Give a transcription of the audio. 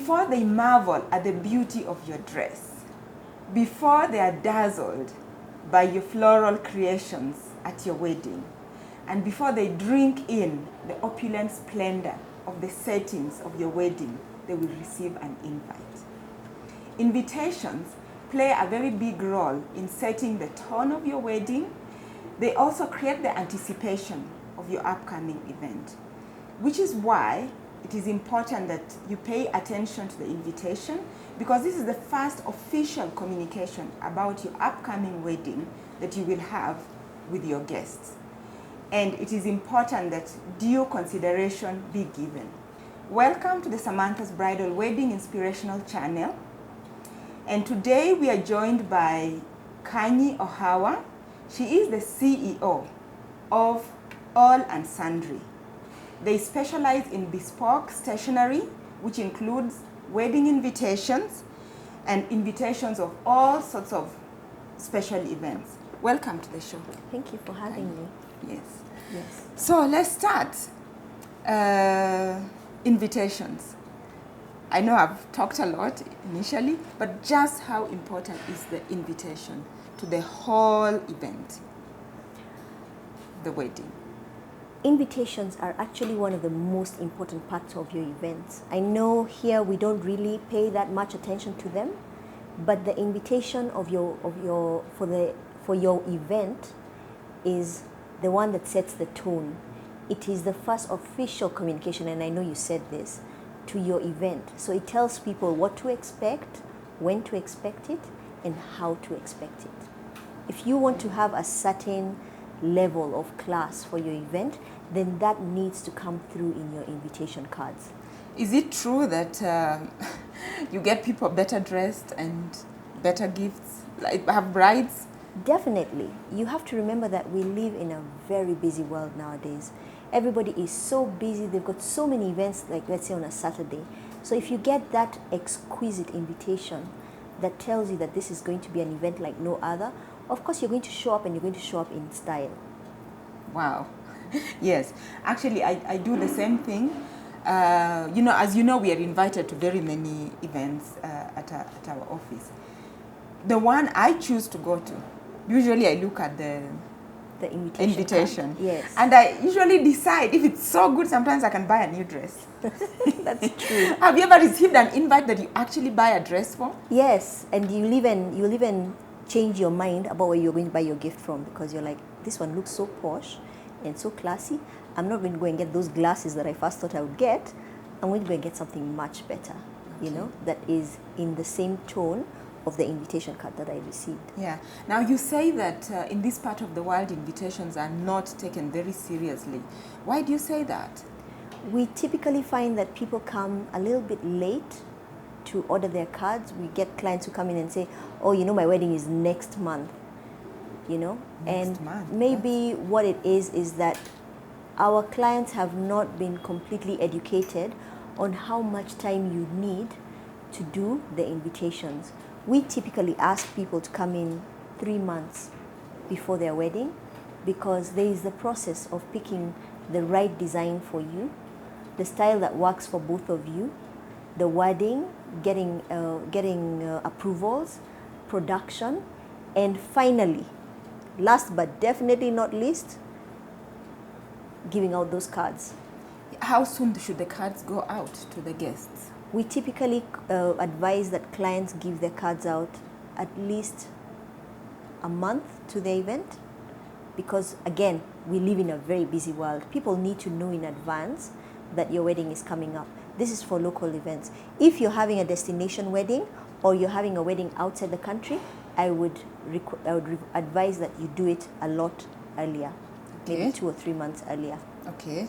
before they marvel at the beauty of your dress, before they are dazzled by your floral creations at your wedding, and before they drink in the opulent splendor of the settings of your wedding, they will receive an invite. Invitations play a very big role in setting the tone of your wedding. They also create the anticipation of your upcoming event, which is why it is important that you pay attention to the invitation, because this is the first official communication about your upcoming wedding that you will have with your guests. And it is important that due consideration be given. Welcome to the Samantha's Bridal Wedding Inspirational Channel. And today we are joined by Kanyi Ohawa. She is the CEO of All and Sundry. They specialize in bespoke stationery, which includes wedding invitations and invitations of all sorts of special events. Welcome to the show. Thank you for having me. Yes. Yes. So let's start. Invitations. I know I've talked a lot initially, but just how important is the invitation to the whole event, the wedding? Invitations are actually one of the most important parts of your events. I know here we don't really pay that much attention to them, but the invitation for your event is the one that sets the tone. It is the first official communication, and I know you said this, to your event. So it tells people what to expect, when to expect it, and how to expect it. If you want to have a certain level of class for your event, then that needs to come through in your invitation cards. Is it true that you get people better dressed and better gifts, like have brides? Definitely. You have to remember that we live in a very busy world nowadays. Everybody is so busy. They've got so many events, like let's say on a Saturday. So if you get that exquisite invitation that tells you that this is going to be an event like no other, of course you're going to show up, and you're going to show up in style. Wow. Yes. Actually, I do the same thing. As you know, we are invited to very many events at our office. The one I choose to go to, usually I look at the invitation. Yes. And I usually decide if it's so good, sometimes I can buy a new dress. That's true. Have you ever received an invite that you actually buy a dress for? Yes, and you'll even change your mind about where you're going to buy your gift from, because you're like, this one looks so posh and so classy. I'm not going to go and get those glasses that I first thought I would get. I'm going to go and get something much better, that is in the same tone of the invitation card that I received. Yeah. Now you say that in this part of the world, invitations are not taken very seriously. Why do you say that? We typically find that people come a little bit late to order their cards. We get clients who come in and say, oh, my wedding is next month, Next month, maybe what it is that our clients have not been completely educated on how much time you need to do the invitations. We typically ask people to come in 3 months before their wedding, because there is the process of picking the right design for you, the style that works for both of you, the wording, getting approvals, production, and finally, last but definitely not least, giving out those cards. How soon should the cards go out to the guests? We typically advise that clients give their cards out at least a month to the event, because again, we live in a very busy world. People need to know in advance that your wedding is coming up. This is for local events. If you're having a destination wedding, or you're having a wedding outside the country, I would advise that you do it a lot earlier, maybe 2 or 3 months earlier. Okay.